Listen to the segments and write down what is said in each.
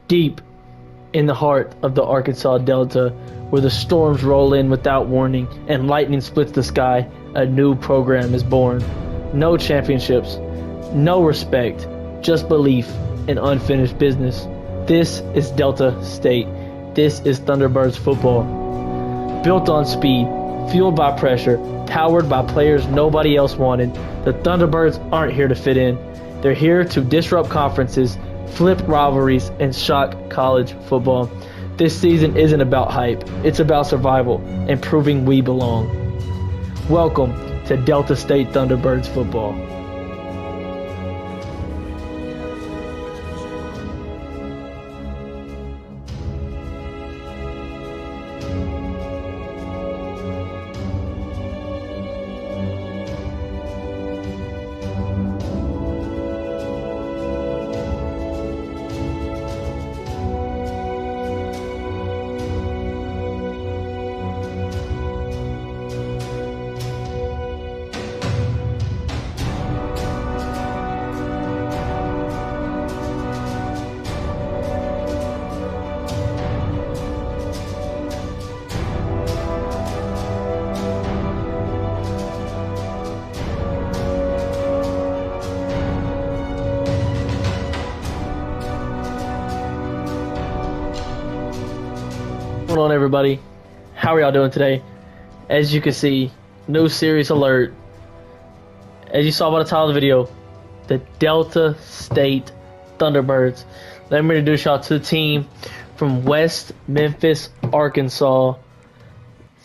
deep in the heart of the Arkansas Delta, where the storms roll in without warning and lightning splits the sky, a new program is born. No championships, no respect, just belief in unfinished business. This is Delta State. This is Thunderbirds football. Built on speed, fueled by pressure, powered by players nobody else wanted, the Thunderbirds aren't here to fit in. They're here to disrupt conferences, flip rivalries, and shock college football. This season isn't about hype. It's about survival and proving we belong. Welcome to Delta State Thunderbirds football. What's going on, everybody? How are y'all doing today? As you can see, new series alert. As you saw by the title of the video, the Delta State Thunderbirds. Let me introduce y'all to the team from West Memphis, Arkansas,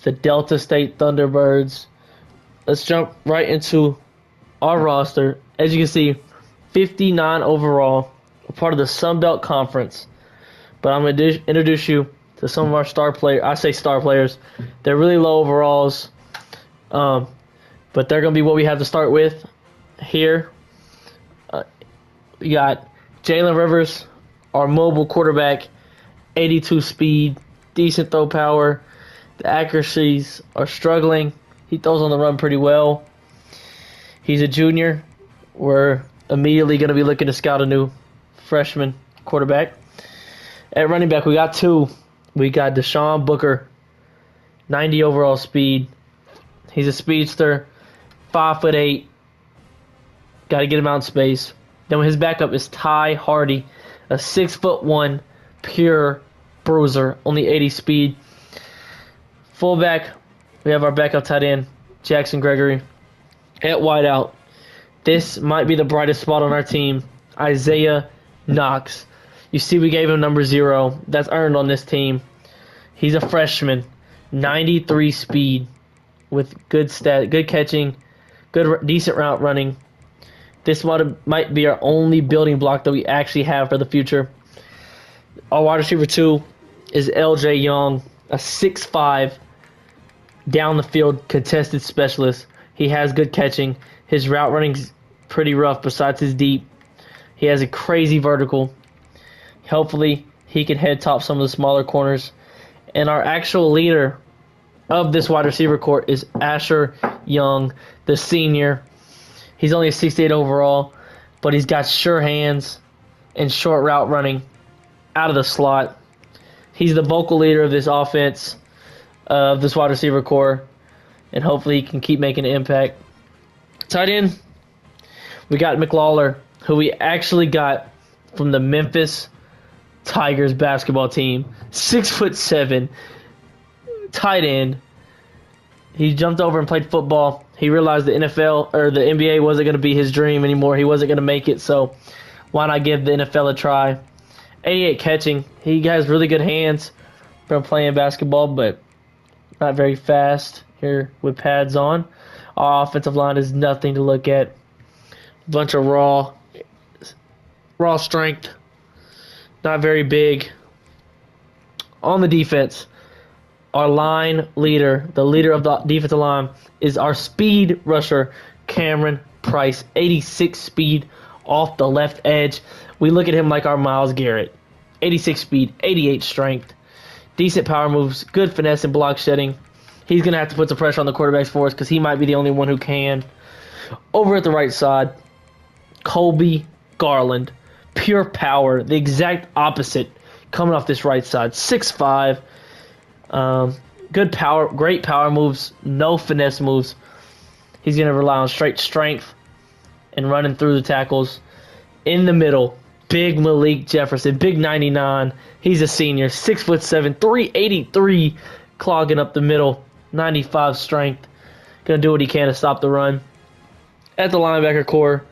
the Delta State Thunderbirds. Let's jump right into our roster. As you can see, 59 overall. We're part of the Sun Belt Conference. But I'm going to introduce you to some of our star players. I say star players. They're really low overalls, but they're going to be what we have to start with here. We got Jalen Rivers, our mobile quarterback, 82 speed, decent throw power. The accuracies are struggling. He throws on the run pretty well. He's a junior. We're immediately going to be looking to scout a new freshman quarterback. At running back, we got two. We got Deshaun Booker, 90 overall speed. He's a speedster, 5'8". Got to get him out in space. Then his backup is Ty Hardy, a 6'1", pure bruiser, only 80 speed. Fullback, we have our backup tight end, Jackson Gregory. At wideout, this might be the brightest spot on our team, Isaiah Knox. You see we gave him number 0. That's earned on this team. He's a freshman, 93 speed with good catching, decent route running. This might be our only building block that we actually have for the future. Our wide receiver 2 is LJ Young, a 6'5", down the field contested specialist. He has good catching. His route running's pretty rough besides his deep. He has a crazy vertical. Hopefully, he can head top some of the smaller corners. And our actual leader of this wide receiver corps is Asher Young, the senior. He's only a 68 overall, but he's got sure hands and short route running out of the slot. He's the vocal leader of this offense, of this wide receiver corps, and hopefully he can keep making an impact. Tight end, we got McLawler, who we actually got from the Memphis Tigers basketball team. 6'7", tight end. He jumped over and played football. He realized the NFL or the NBA wasn't going to be his dream anymore. He wasn't going to make it, so why not give the NFL a try? 88 catching. He has really good hands from playing basketball, but not very fast here with pads on. Our offensive line is nothing to look at. Bunch of raw strength. Not very big. On the defense, our line leader, the leader of the defensive line, is our speed rusher, Cameron Price. 86 speed off the left edge. We look at him like our Myles Garrett. 86 speed, 88 strength. Decent power moves, good finesse and block shedding. He's going to have to put some pressure on the quarterbacks for us because he might be the only one who can. Over at the right side, Colby Garland. Pure power, the exact opposite coming off this right side. 6'5". Good power, great power moves, no finesse moves. He's going to rely on straight strength and running through the tackles. In the middle, big Malik Jefferson, big 99. He's a senior, 6'7", 383, clogging up the middle, 95 strength. Going to do what he can to stop the run. At the linebacker core,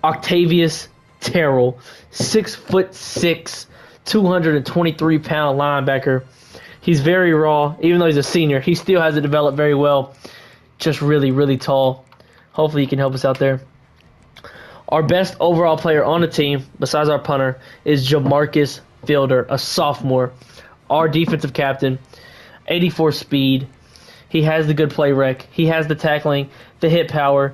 Octavius Terrell, 6'6", 223-pound linebacker. He's very raw. Even though he's a senior, he still hasn't developed very well. Just really, really tall. Hopefully he can help us out there. Our best overall player on the team, besides our punter, is Jamarcus Fielder, a sophomore. Our defensive captain, 84 speed. He has the good play rec. He has the tackling, the hit power,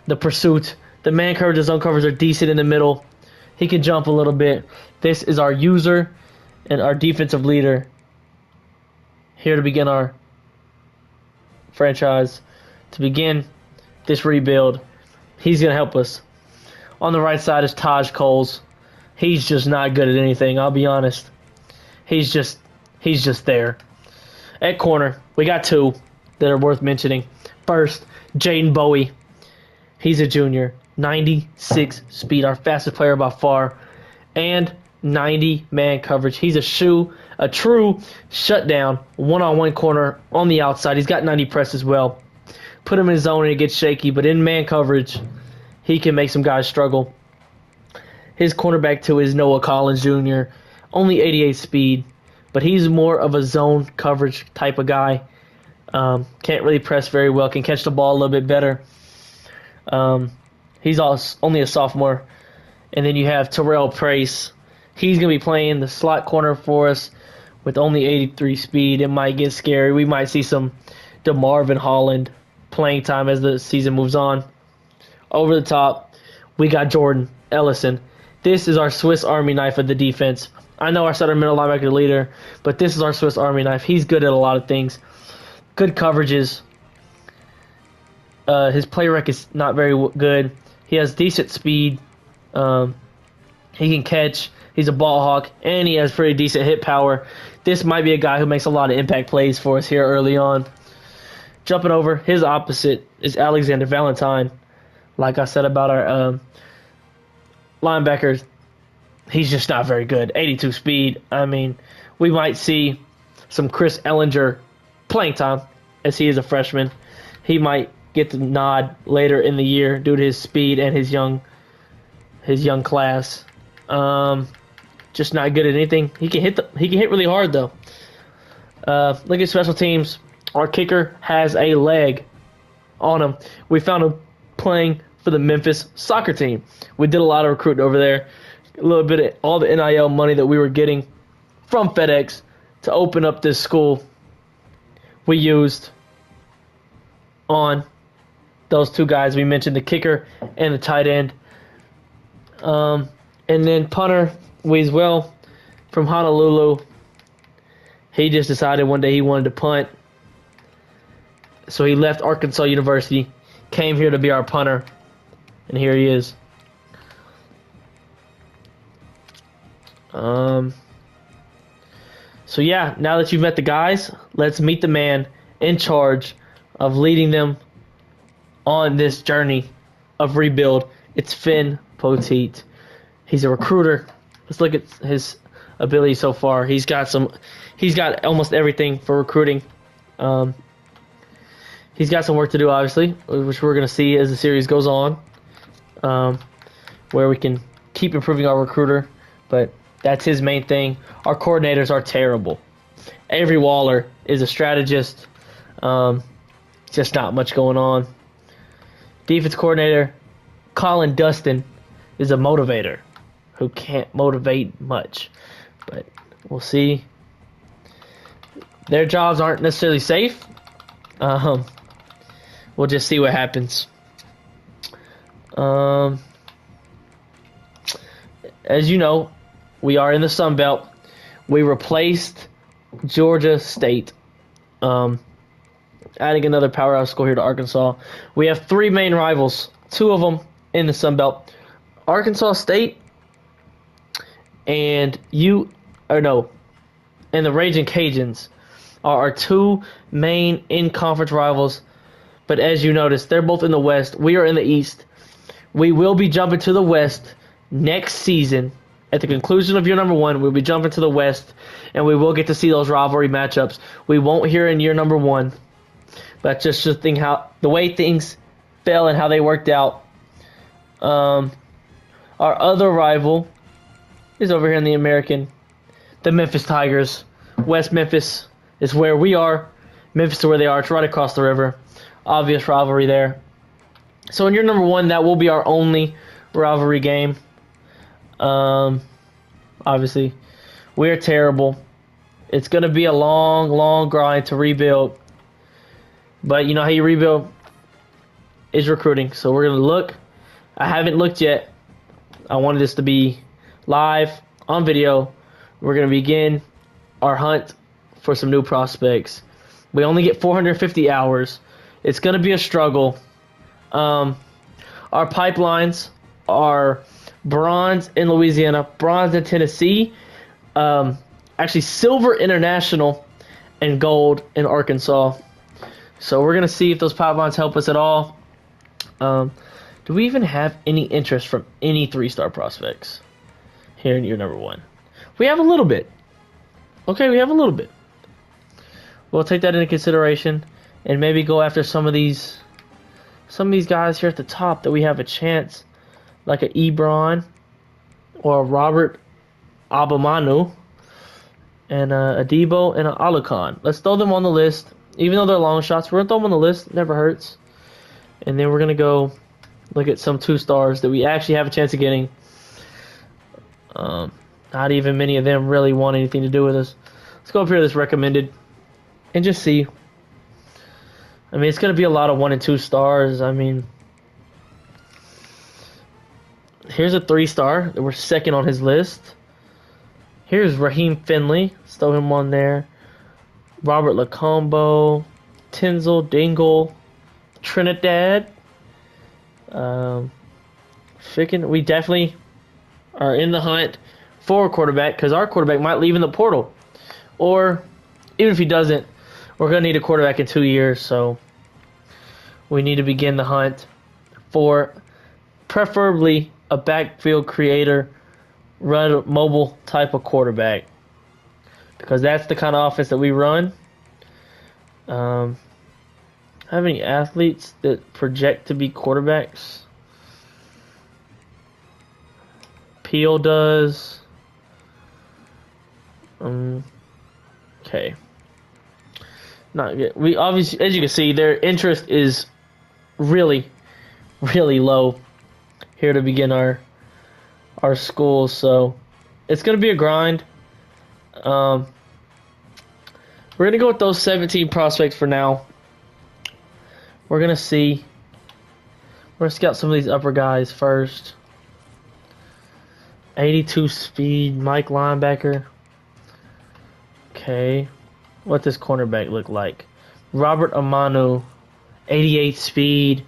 the pursuit. The man coverage and zone coverage are decent in the middle. He can jump a little bit. This is our user and our defensive leader here to begin our franchise, to begin this rebuild. He's going to help us. On the right side is Taj Coles. He's just not good at anything, I'll be honest. He's just there. At corner, we got two that are worth mentioning. First, Jaden Bowie. He's a junior. 96 speed, our fastest player by far. And 90 man coverage. He's a true shutdown, one-on-one corner on the outside. He's got 90 press as well. Put him in his zone and it gets shaky, but in man coverage, he can make some guys struggle. His cornerback too is Noah Collins Jr., only 88 speed, but he's more of a zone coverage type of guy. Can't really press very well, can catch the ball a little bit better. He's only a sophomore. And then you have Terrell Price. He's going to be playing the slot corner for us with only 83 speed. It might get scary. We might see some DeMarvin Holland playing time as the season moves on. Over the top, we got Jordan Ellison. This is our Swiss Army knife of the defense. I know our center middle linebacker leader, but this is our Swiss Army knife. He's good at a lot of things. Good coverages. His play rec is not very good. He has decent speed. He can catch. He's a ball hawk, and he has pretty decent hit power. This might be a guy who makes a lot of impact plays for us here early on. Jumping over, his opposite is Alexander Valentine. Like I said about our linebackers, he's just not very good. 82 speed. I mean, we might see some Chris Ellinger playing time as he is a freshman. He might get the nod later in the year due to his speed and his young class. Just not good at anything. He can hit really hard though. Look at special teams. Our kicker has a leg on him. We found him playing for the Memphis soccer team. We did a lot of recruiting over there. A little bit of all the NIL money that we were getting from FedEx to open up this school, we used on those two guys we mentioned, the kicker and the tight end. And then punter Weaswell from Honolulu. He just decided one day he wanted to punt. So he left Arkansas University, came here to be our punter, and here he is. So yeah, now that you've met the guys, let's meet the man in charge of leading them on this journey of rebuild. It's Finn Poteet. He's a recruiter. Let's look at his ability so far. He's got almost everything for recruiting. He's got some work to do, obviously, which we're going to see as the series goes on, where we can keep improving our recruiter, but that's his main thing. Our coordinators are terrible. Avery Waller is a strategist. Just not much going on. Defense coordinator Colin Dustin is a motivator who can't motivate much, but we'll see. Their jobs aren't necessarily safe. We'll just see what happens. As you know, we are in the Sun Belt. We replaced Georgia State, adding another powerhouse school here to Arkansas. We have three main rivals, two of them in the Sun Belt: Arkansas State and and the Raging Cajuns are our two main in-conference rivals. But as you notice, they're both in the West. We are in the East. We will be jumping to the West next season. At the conclusion of year number 1, we'll be jumping to the West, and we will get to see those rivalry matchups. We won't hear in year number 1, but just the thing the way things fell and how they worked out. Our other rival is over here in the American, the Memphis Tigers. West Memphis is where we are. Memphis is where they are. It's right across the river. Obvious rivalry there. So in year number 1, that will be our only rivalry game. Obviously, we're terrible. It's going to be a long, long grind to rebuild. But you know how you rebuild? Is recruiting. So we're going to look. I haven't looked yet. I wanted this to be live on video. We're going to begin our hunt for some new prospects. We only get 450 hours. It's going to be a struggle. Our pipelines are bronze in Louisiana, bronze in Tennessee, actually silver international, and gold in Arkansas. So we're going to see if those pipelines help us at all. Do we even have any interest from any 3-star prospects here in year number 1? We have a little bit. Okay, we have a little bit. We'll take that into consideration and maybe go after some of these guys here at the top that we have a chance, like a Ebron or a Robert Abamanu and a Debo and an Alucon. Let's throw them on the list. Even though they're long shots, we're going to throw them on the list. Never hurts. And then we're going to go look at some 2-stars that we actually have a chance of getting. Not even many of them really want anything to do with us. Let's go up here to this recommended and just see. I mean, it's going to be a lot of 1 and 2 stars. I mean, here's a 3-star that we're second on his list. Here's Raheem Finley. Let's throw him on there. Robert Lacombo, Tinzel, Dingle, Trinidad. We definitely are in the hunt for a quarterback because our quarterback might leave in the portal. Or even if he doesn't, we're going to need a quarterback in 2 years. So we need to begin the hunt for preferably a backfield creator, run mobile type of quarterback. Because that's the kind of offense that we run. Have any athletes that project to be quarterbacks? Peel does. Okay. Not good. We obviously, as you can see, their interest is really, really low here to begin our school. So it's going to be a grind. We're going to go with those 17 prospects for now. We're going to see. We're going to scout some of these upper guys first. 82 speed, Mike linebacker. Okay. What does cornerback look like? Robert Amanu, 88 speed.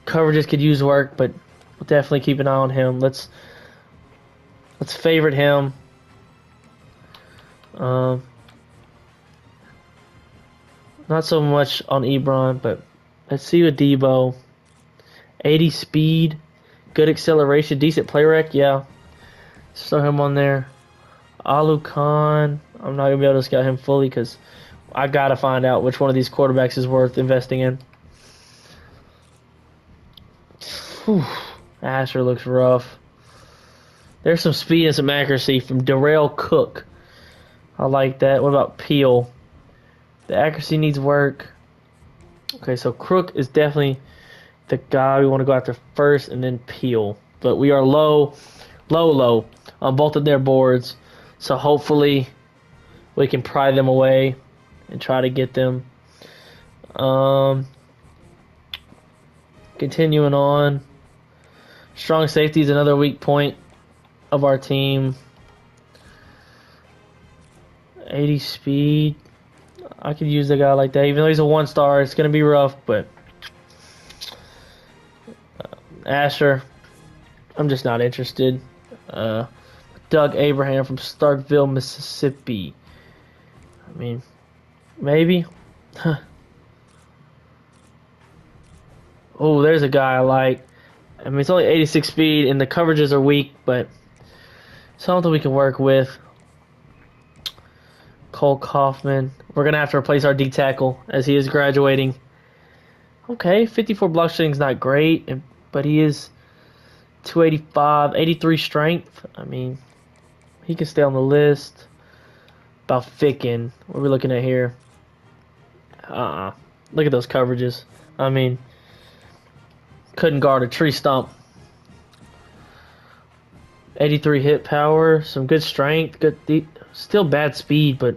Coverages could use work, but we'll definitely keep an eye on him. Let's favorite him. Not so much on Ebron, but let's see with Debo. 80 speed, good acceleration, decent play rec, yeah. Throw him on there. Alu Khan, I'm not going to be able to scout him fully because I got to find out which one of these quarterbacks is worth investing in. Whew. Asher looks rough. There's some speed and some accuracy from Darrell Cook. I like that. What about Peel? The accuracy needs work. Okay, so Crook is definitely the guy we want to go after first, and then Peel. But we are low on both of their boards. So hopefully we can pry them away and try to get them. Continuing on. Strong safety is another weak point of our team. 80 speed. I could use a guy like that. Even though he's a 1-star, it's going to be rough, but Asher, I'm just not interested. Doug Abraham from Starkville, Mississippi. I mean, maybe. Oh, there's a guy I like. I mean, it's only 86 speed, and the coverages are weak, but something we can work with. Cole Kaufman. We're going to have to replace our D tackle as he is graduating. Okay, 54 block shooting's not great, but he is 285, 83 strength. I mean, he can stay on the list. About Ficken. What are we looking at here? Look at those coverages. I mean, couldn't guard a tree stump. 83 hit power, some good strength, good still bad speed, but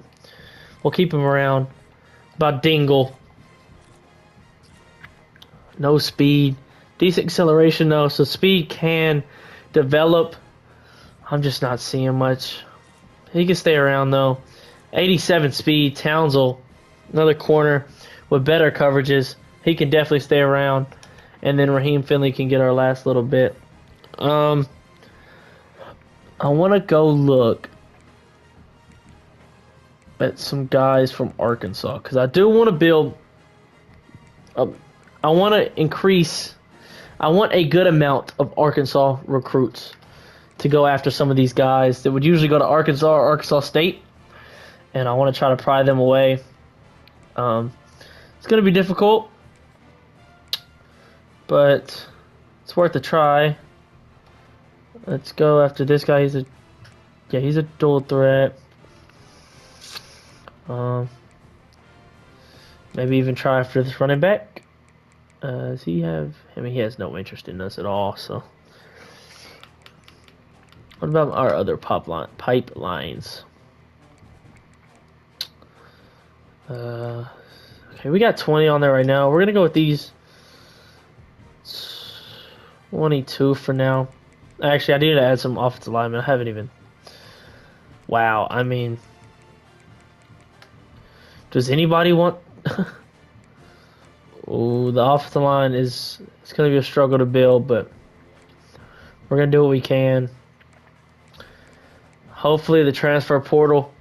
we'll keep him around. About Dingle. No speed. Decent acceleration though, so speed can develop. I'm just not seeing much. He can stay around though. 87 speed, Townsville, another corner with better coverages. He can definitely stay around. And then Raheem Finley can get our last little bit. I want to go look at some guys from Arkansas because I do want to build. I want to increase. I want a good amount of Arkansas recruits to go after some of these guys that would usually go to Arkansas or Arkansas State, and I want to try to pry them away. It's going to be difficult, but it's worth a try. Let's go after this guy. He's a dual threat. Maybe even try after this running back. Does he have? I mean, he has no interest in us at all. So, what about our other pipelines? Okay, we got 20 on there right now. We're gonna go with these 22 for now. Actually, I need to add some offensive linemen. I haven't even. Wow, I mean, does anybody want? Oh, the offensive line it's going to be a struggle to build, but we're going to do what we can. Hopefully the transfer portal.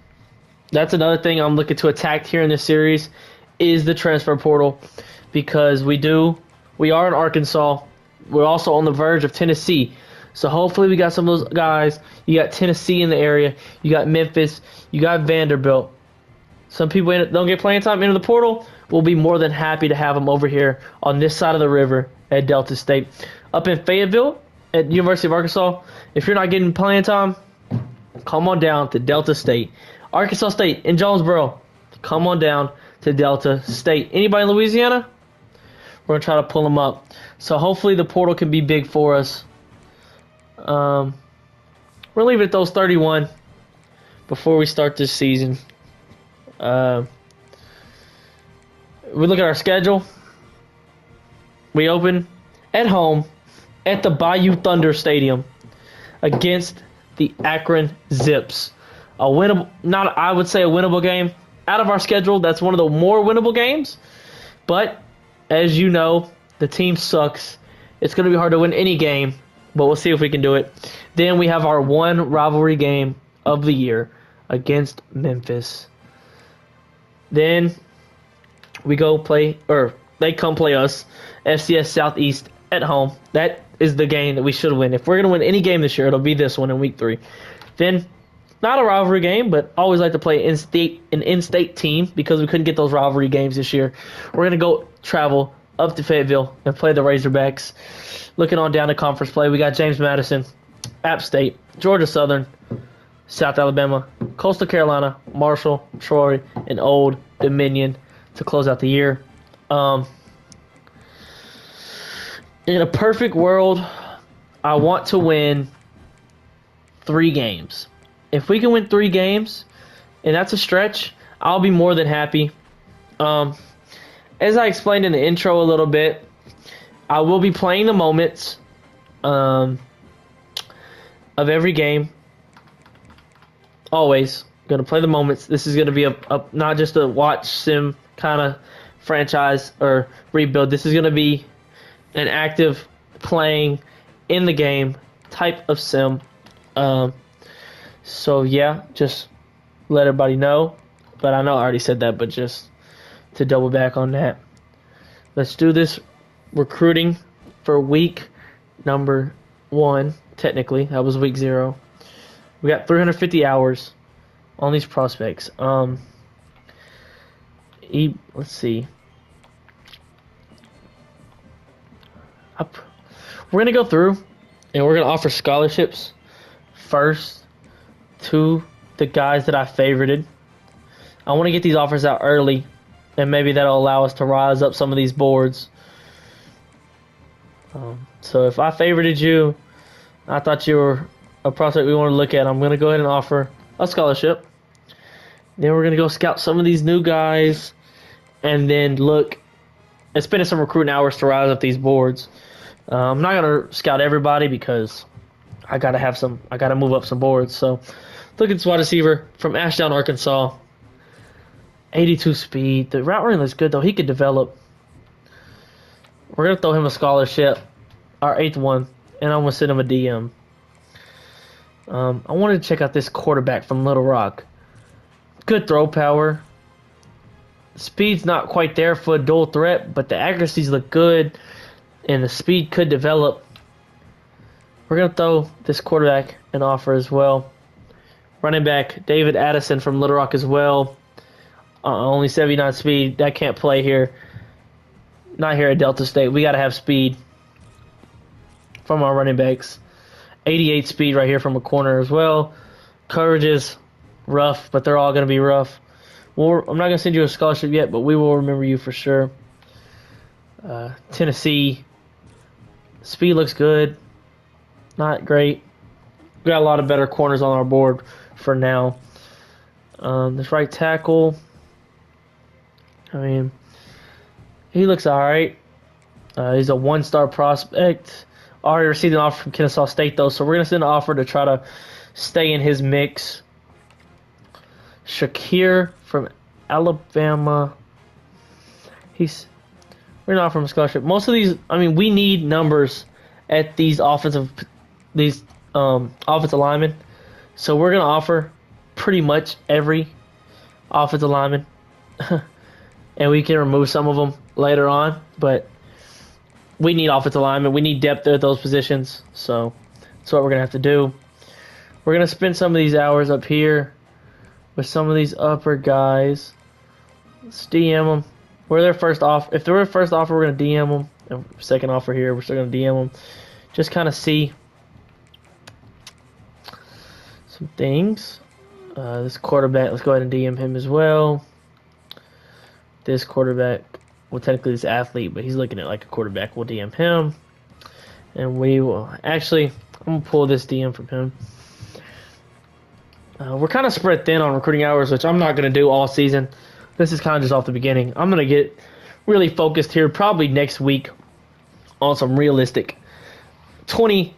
That's another thing I'm looking to attack here in this series is the transfer portal because we are in Arkansas. We're also on the verge of Tennessee. So hopefully we got some of those guys. You got Tennessee in the area. You got Memphis. You got Vanderbilt. Some people don't get playing time into the portal. We'll be more than happy to have them over here on this side of the river at Delta State. Up in Fayetteville at University of Arkansas, if you're not getting playing time, come on down to Delta State. Arkansas State in Jonesboro, come on down to Delta State. Anybody in Louisiana? We're going to try to pull them up. So hopefully the portal can be big for us. We're leaving at those 31 before we start this season. We look at our schedule. We open at home at the Bayou Thunder Stadium against the Akron Zips. I would say a winnable game. Out of our schedule, that's one of the more winnable games. But as you know, the team sucks. It's going to be hard to win any game, but we'll see if we can do it. Then we have our one rivalry game of the year against Memphis. Then we go play, or they come play us, FCS Southeast at home. That is the game that we should win. If we're going to win any game this year, it'll be this one in week 3. Then, not a rivalry game, but always like to play an in-state team because we couldn't get those rivalry games this year. We're going to go travel up to Fayetteville and play the Razorbacks. Looking on down to conference play, we got James Madison, App State, Georgia Southern, South Alabama, Coastal Carolina, Marshall, Troy, and Old Dominion to close out the year. In a perfect world, I want to win 3 games. If we can win 3 games, and that's a stretch, I'll be more than happy. As I explained in the intro a little bit, I will be playing the moments of every game. Always going to play the moments. This is going to be a not just a watch sim kind of franchise or rebuild. This is going to be an active playing in the game type of sim. So yeah, just let everybody know. But I know I already said that, but just to double back on that. Let's do this recruiting for week number 1. Technically, that was week 0. We got 350 hours on these prospects. Let's see. We're gonna go through and we're gonna offer scholarships first to the guys that I favorited. I want to get these offers out early, and maybe that'll allow us to rise up some of these boards. So if I favorited you, I thought you were a prospect we want to look at, I'm gonna go ahead and offer a scholarship. Then we're gonna go scout some of these new guys, and then look at spending some recruiting hours to rise up these boards. I'm not gonna scout everybody because I gotta move up some boards. So look at this wide receiver from Ashdown, Arkansas. 82 speed. The route running looks good though. He could develop. We're gonna throw him a scholarship, our 8th one, and I'm gonna send him a DM. I wanted to check out this quarterback from Little Rock. Good throw power. Speed's not quite there for a dual threat, but the accuracies look good, and the speed could develop. We're going to throw this quarterback an offer as well. Running back, David Addison from Little Rock as well. Only 79 speed. That can't play here. Not here at Delta State. We got to have speed from our running backs. 88 speed right here from a corner as well. Coverage is rough, but they're all going to be rough. I'm not going to send you a scholarship yet, but we will remember you for sure. Tennessee. Speed looks good. Not great. We got a lot of better corners on our board for now. This right tackle. I mean, he looks alright. He's a 1-star prospect. Already received an offer from Kennesaw State, though, so we're going to send an offer to try to stay in his mix. Shakir from Alabama. We're going to offer him a scholarship. Most of these, I mean, we need numbers at these offensive linemen. So we're going to offer pretty much every offensive lineman. And we can remove some of them later on, but we need offensive linemen. We need depth at those positions, so that's what we're going to have to do. We're going to spend some of these hours up here with some of these upper guys. Let's DM them. We're their first offer. If they're their first offer, we're going to DM them. And second offer here, we're still going to DM them. Just kind of see some things. This quarterback, let's go ahead and DM him as well. This quarterback, well, technically this athlete, but he's looking at like a quarterback. We'll DM him. And we will, actually, I'm going to pull this DM from him. We're kind of spread thin on recruiting hours, which I'm not going to do all season. This is kind of just off the beginning. I'm going to get really focused here probably next week on some realistic, 20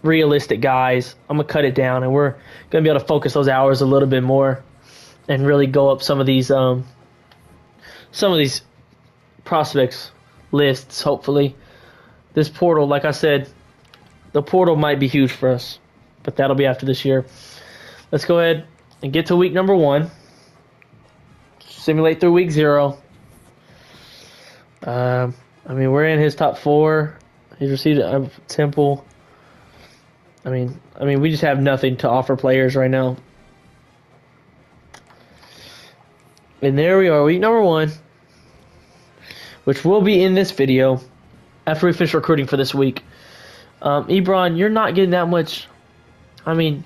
realistic guys. I'm going to cut it down, and we're going to be able to focus those hours a little bit more and really go up some of these prospects lists, hopefully. This portal, like I said, the portal might be huge for us, but that'll be after this year. Let's go ahead and get to week number 1. Simulate through week 0. I mean, we're in his top 4. He's received a Temple. I mean, we just have nothing to offer players right now. And there we are, week number 1, which will be in this video after we finish recruiting for this week. Ebron, you're not getting that much. I mean,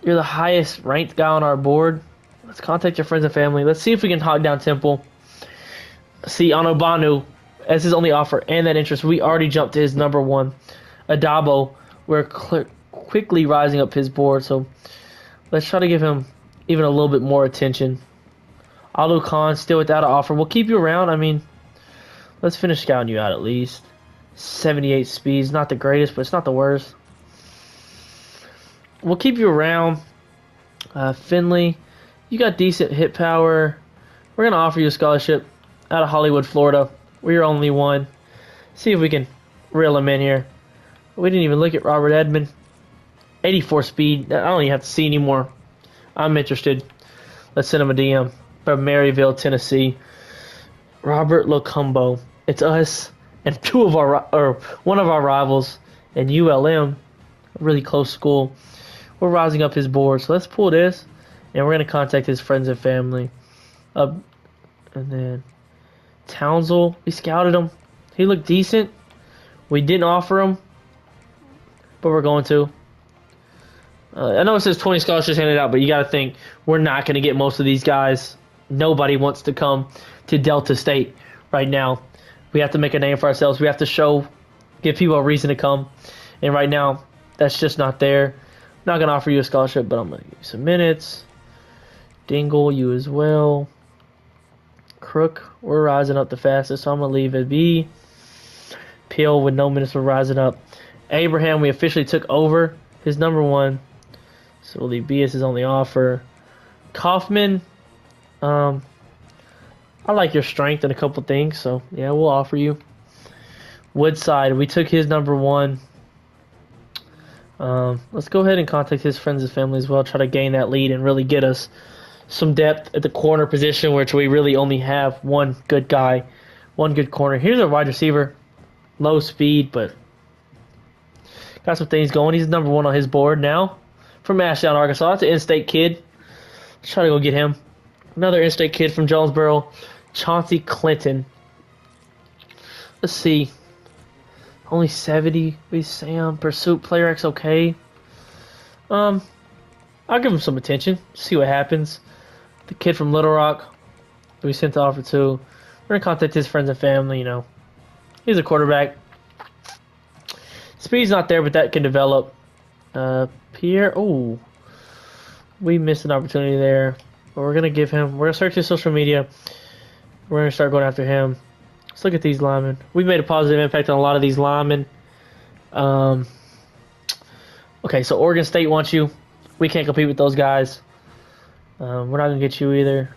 you're the highest ranked guy on our board. Let's contact your friends and family. Let's see if we can hog down Temple. See, Onobanu, as his only offer and that interest, we already jumped to his number 1. Adabo, we're quickly rising up his board, so let's try to give him even a little bit more attention. Alu Khan, still without an offer. We'll keep you around. I mean, let's finish scouting you out at least. 78 speeds, not the greatest, but it's not the worst. We'll keep you around. Finley, you got decent hit power. We're going to offer you a scholarship out of Hollywood, Florida. We're your only one. See if we can reel him in here. We didn't even look at Robert Edmond. 84 speed. I don't even have to see anymore. I'm interested. Let's send him a DM from Maryville, Tennessee. Robert Locumbo. It's us and one of our rivals in ULM, a really close school. We're rising up his board. So let's pull this, and we're gonna contact his friends and family. And then Townsville, we scouted him. He looked decent. We didn't offer him, but we're going to. I know it says 20 scholarships handed out, but you got to think we're not going to get most of these guys. Nobody wants to come to Delta State right now. We have to make a name for ourselves. We have to give people a reason to come. And right now, that's just not there. I'm not going to offer you a scholarship, but I'm going to give you some minutes. Dingle, you as well. Crook, we're rising up the fastest, so I'm going to leave it be. Peel with no minutes, we're rising up. Abraham, we officially took over his number one. So we'll leave B as his only offer. Kaufman, I like your strength in a couple things, so yeah, we'll offer you. Woodside, we took his number one. Let's go ahead and contact his friends and family as well, try to gain that lead and really get us some depth at the corner position, which we really only have one good guy, one good corner. Here's a wide receiver, low speed, but got some things going. He's number one on his board now from Ashdown, Arkansas. That's an in-state kid. Let's try to go get him. Another in-state kid from Jonesboro, Chauncey Clinton. Let's see. Only 70. We Sam Pursuit Player X okay. I'll give him some attention. See what happens. The kid from Little Rock we sent the offer to. We're gonna contact his friends and family. You know, he's a quarterback. Speed's not there, but that can develop. Pierre, oh, we missed an opportunity there. But we're gonna give him. We're gonna search his social media. We're gonna start going after him. Let's look at these linemen. We've made a positive impact on a lot of these linemen. Okay, so Oregon State wants you. We can't compete with those guys. We're not gonna get you either.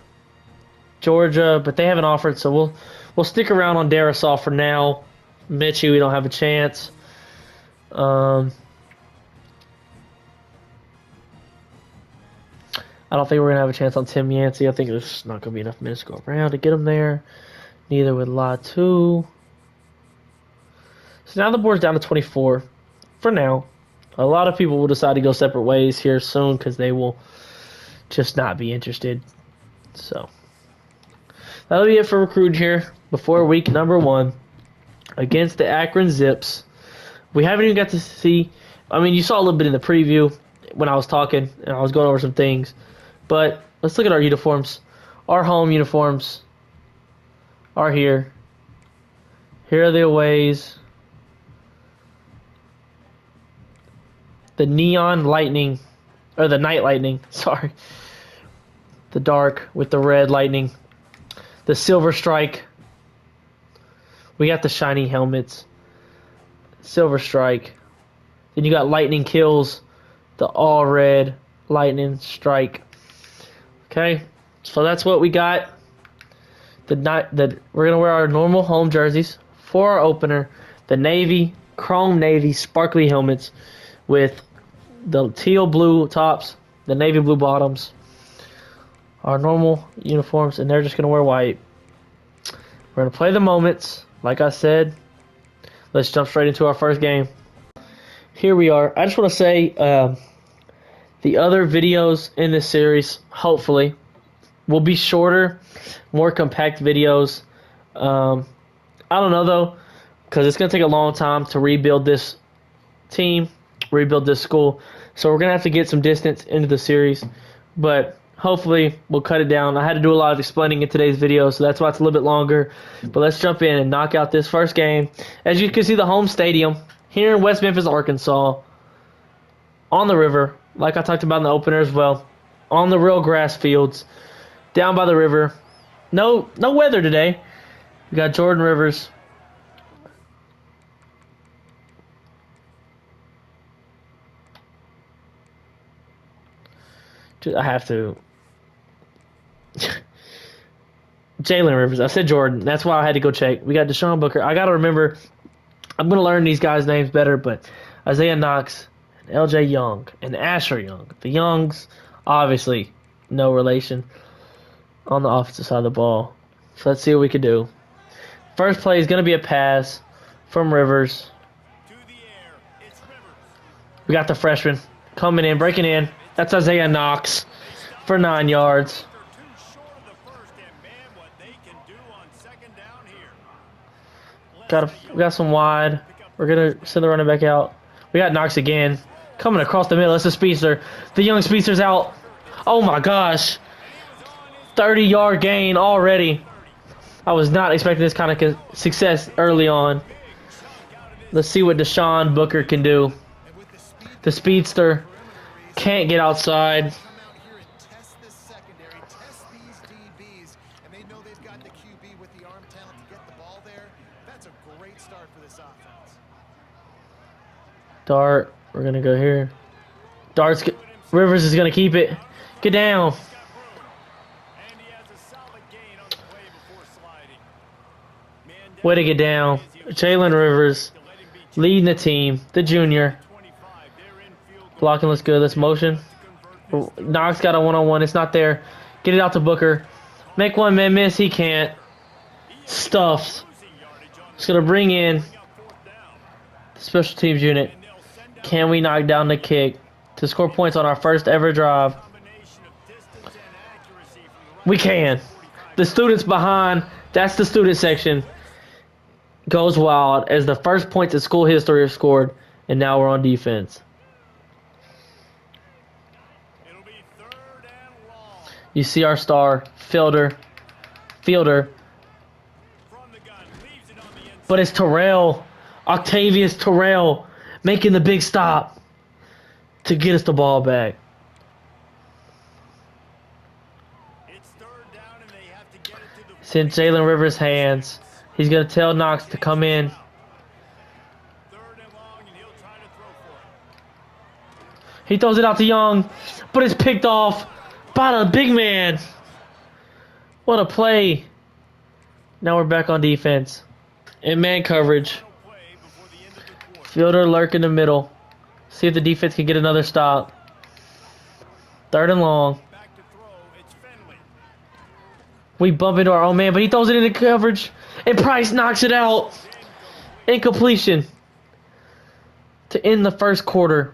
Georgia, but they haven't offered, so we'll stick around on Darrisaw for now. Mitchie, we don't have a chance. I don't think we're gonna have a chance on Tim Yancey. I think there's not gonna be enough minutes to go around to get him there. Neither with Latu. So now the board's down to 24 for now. A lot of people will decide to go separate ways here soon because they will just not be interested. So that'll be it for recruiting here before week number 1 against the Akron Zips. We haven't even got to see. I mean, you saw a little bit in the preview when I was talking and I was going over some things. But let's look at our uniforms. Our home uniforms are here. Here are the aways. The neon lightning, or the night lightning, sorry. The dark with the red lightning. The silver strike. We got the shiny helmets. Silver strike. Then you got lightning kills. The all red lightning strike. Okay, so that's what we got. We're gonna wear our normal home jerseys for our opener. The navy, chrome navy, sparkly helmets with the teal blue tops, the navy blue bottoms. Our normal uniforms, and they're just gonna wear white. We're gonna play the moments, like I said. Let's jump straight into our first game. Here we are. I just want to say the other videos in this series, hopefully, will be shorter, more compact videos. I don't know, though, because it's going to take a long time to rebuild this team, rebuild this school. So we're going to have to get some distance into the series. But hopefully, we'll cut it down. I had to do a lot of explaining in today's video, so that's why it's a little bit longer. But let's jump in and knock out this first game. As you can see, the home stadium here in West Memphis, Arkansas, on the river, like I talked about in the opener as well, on the real grass fields, down by the river. No weather today. We got Jordan Rivers. I have to. Jalen Rivers. I said Jordan. That's why I had to go check. We got Deshaun Booker. I got to remember. I'm going to learn these guys' names better, but Isaiah Knox, LJ Young, and Asher Young. The Youngs, obviously, no relation on the offensive side of the ball. So let's see what we can do. First play is going to be a pass from Rivers. We got the freshman coming in, breaking in. That's Isaiah Knox for 9 yards. We got some wide. We're going to send the running back out. We got Knox again. Coming across the middle. It's a speedster. The young speedster's out. Oh my gosh. 30-yard gain already. I was not expecting this kind of success early on. Let's see what Deshaun Booker can do. The speedster can't get outside. Dart, we're gonna go here. Rivers is gonna keep it. Get down. Way to get down. Jalen Rivers leading the team, the junior. Blocking looks good. Let's motion. Knox got a one-on-one. It's not there. Get it out to Booker. Make one man miss. He can't. Stuffed. Just gonna bring in the special teams unit. Can we knock down the kick to score points on our first ever drive? We can. The students behind, that's the student section, goes wild as the first points in school history are scored, and now we're on defense. You see our star, Fielder. But it's Terrell, Octavius Terrell, making the big stop to get us the ball back. It's in Jalen Rivers' hands. He's going to tell Knox to come in. He throws it out to Young, but it's picked off by the big man. What a play. Now we're back on defense. In man coverage. Fielder lurk in the middle. See if the defense can get another stop. 3rd and long. We bump into our own man, but he throws it into coverage. And Price knocks it out. Incompletion. To end the first quarter.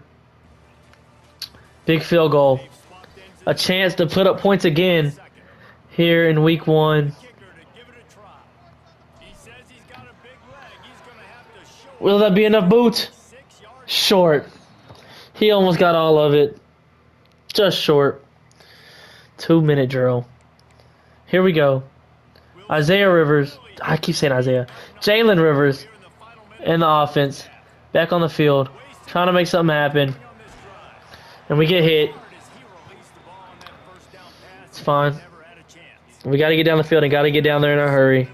Big field goal. A chance to put up points again here in week 1. Will that be enough boots? Short. He almost got all of it. Just short. 2-minute drill. Here we go. Isaiah Rivers. I keep saying Isaiah. Jalen Rivers in the offense. Back on the field. Trying to make something happen. And we get hit. It's fine. We got to get down the field and got to get down there in a hurry.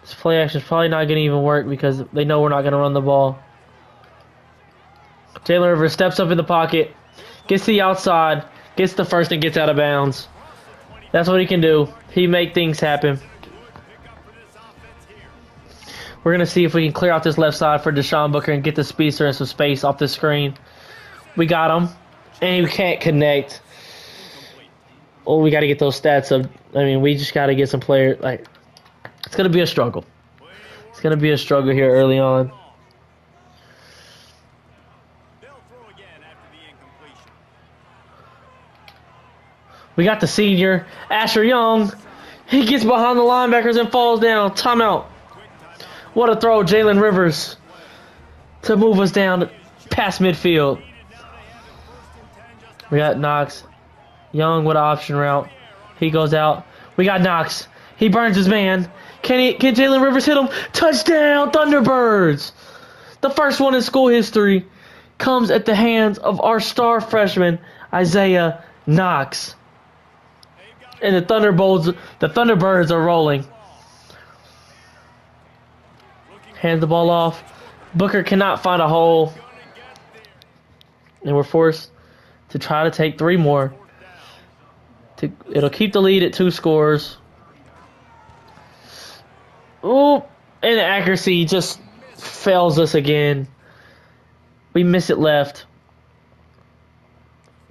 This play action is probably not going to even work because they know we're not going to run the ball. Jalen Rivers steps up in the pocket, gets to the outside, gets the first and gets out of bounds. That's what he can do. He make things happen. We're going to see if we can clear out this left side for Deshaun Booker and get the speedster and some space off the screen. We got him, and we can't connect. Oh, we got to get those stats up. I mean, we just got to get some players. Like, it's going to be a struggle. It's going to be a struggle here early on. We got the senior, Asher Young. He gets behind the linebackers and falls down. Timeout. What a throw, Jalen Rivers, to move us down past midfield. We got Knox. Young with an option route. He goes out. We got Knox. He burns his man. Can Jalen Rivers hit him? Touchdown, Thunderbirds! The first one in school history comes at the hands of our star freshman, Isaiah Knox. And the Thunderbirds are rolling. Hands the ball off. Booker cannot find a hole. And we're forced to try to take 3 more. It'll keep the lead at 2 scores. Ooh, and the accuracy just fails us again. We miss it left.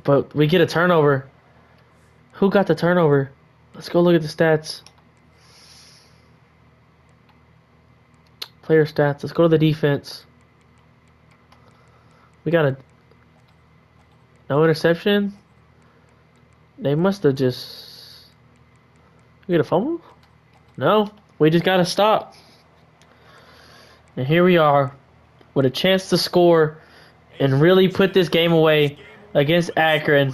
But we get a turnover. Who got the turnover? Let's go look at the stats. Player stats. Let's go to the defense. We got a no interception. They must have just. We get a fumble? No. We just got to stop. And here we are with a chance to score and really put this game away against Akron.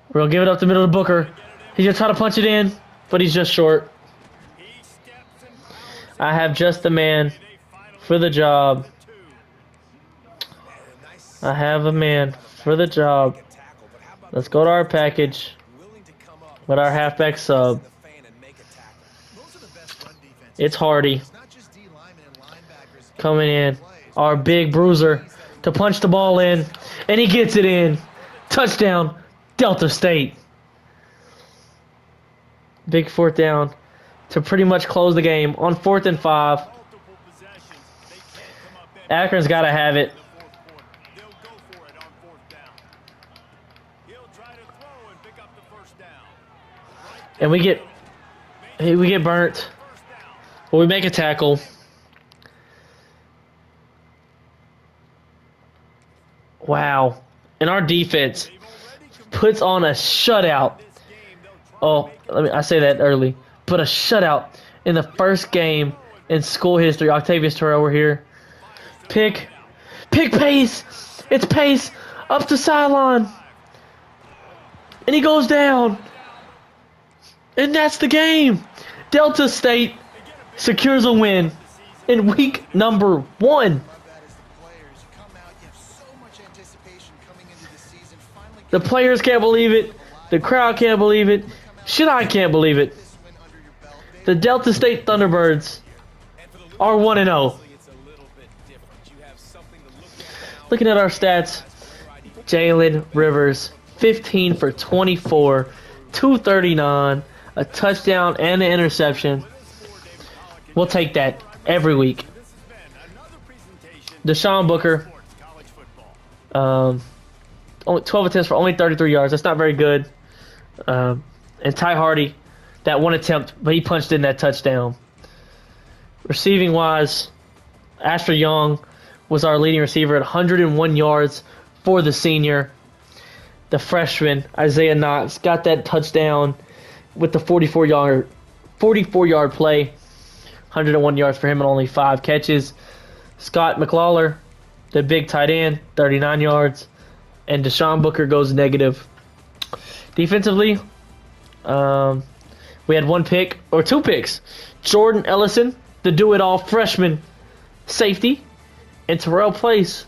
We're going to give it up the middle to Booker. He's going to try to punch it in, but he's just short. I have just the man for the job. I have a man for the job. Let's go to our package with our halfback sub. It's Hardy coming in. Our big bruiser to punch the ball in. And he gets it in. Touchdown, Delta State. Big fourth down to pretty much close the game on 4th and 5. Akron's got to have it. And we get burnt. But we make a tackle. Wow. And our defense puts on a shutout. Oh, I say that early. But a shutout in the first game in school history. Octavius Terrell, we're here. Pick Pace. It's Pace up the sideline. And he goes down. And that's the game. Delta State secures a win in week number 1. The players can't believe it. The crowd can't believe it. Shit, I can't believe it. The Delta State Thunderbirds are 1-0. Looking at our stats, Jalen Rivers, 15 for 24, 239, a touchdown and an interception. We'll take that every week. Deshaun Booker, only 12 attempts for only 33 yards. That's not very good. And Ty Hardy, that one attempt, but he punched in that touchdown. Receiving wise, Asher Young was our leading receiver at 101 yards for the senior. The freshman, Isaiah Knox, got that touchdown with the 44-yard play. 101 yards for him and only 5 catches. Scott McLawler, the big tight end, 39 yards. And Deshaun Booker goes negative. Defensively, we had 2 picks. Jordan Ellison, the do-it-all freshman safety, and Terrell Pace,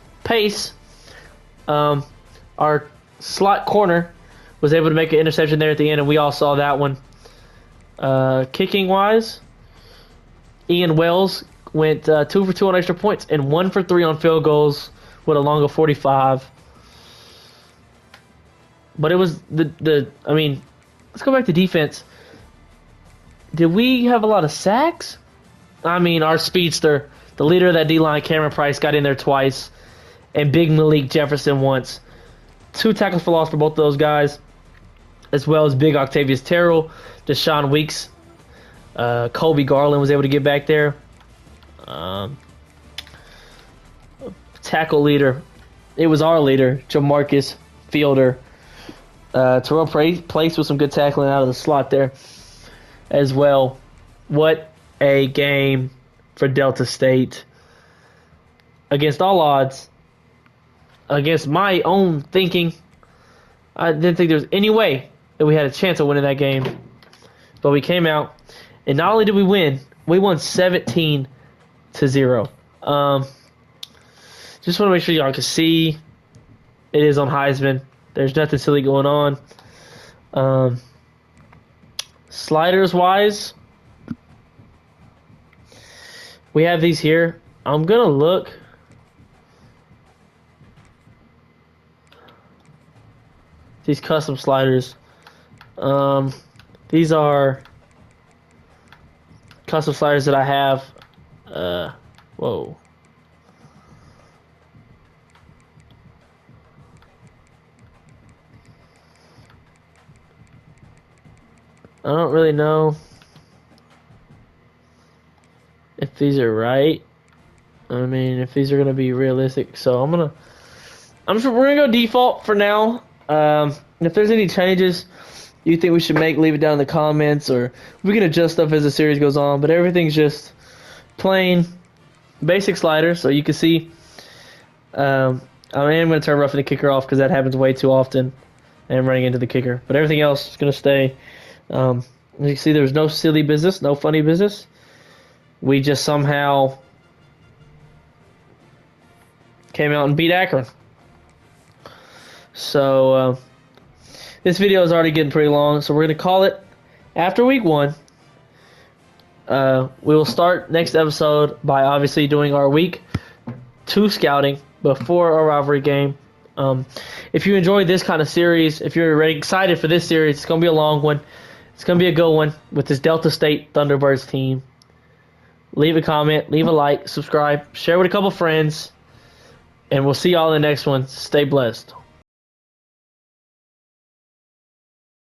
our slot corner, was able to make an interception there at the end, and we all saw that one. Kicking-wise, Ian Wells went 2 for 2 on extra points and 1 for 3 on field goals with a long of 45. But it was let's go back to defense. Did we have a lot of sacks? Our speedster, the leader of that D-line, Cameron Price, got in there twice. And Big Malik Jefferson once. 2 tackles for loss for both of those guys. As well as Big Octavius Terrell, Deshaun Weeks. Colby Garland was able to get back there. Tackle leader. It was our leader, Jamarcus Fielder. Terrell Place with some good tackling out of the slot there as well. What a game for Delta State. Against all odds, against my own thinking, I didn't think there was any way that we had a chance of winning that game. But we came out, and not only did we win, we won 17-0. Just want to make sure y'all can see it is on Heisman. There's nothing silly going on. Sliders wise, we have these here. I'm going to look. These custom sliders. These are custom sliders that I have. Whoa. I don't really know if these are right. I mean, if these are gonna be realistic. So we're gonna go default for now. If there's any changes you think we should make, leave it down in the comments, or we can adjust stuff as the series goes on. But everything's just plain basic sliders. So you can see, I am gonna turn roughing the kicker off because that happens way too often, and running into the kicker. But everything else is gonna stay. As you can see, there's no silly business, no funny business. We just somehow came out and beat Akron. So this video is already getting pretty long, so we're going to call it after week 1. We will start next episode by obviously doing our week 2 scouting before our rivalry game. If you enjoyed this kind of series, if you're really excited for this series, it's going to be a long one. It's going to be a good one with this Delta State Thunderbirds team. Leave a comment, leave a like, subscribe, share with a couple friends, and we'll see y'all in the next one. Stay blessed.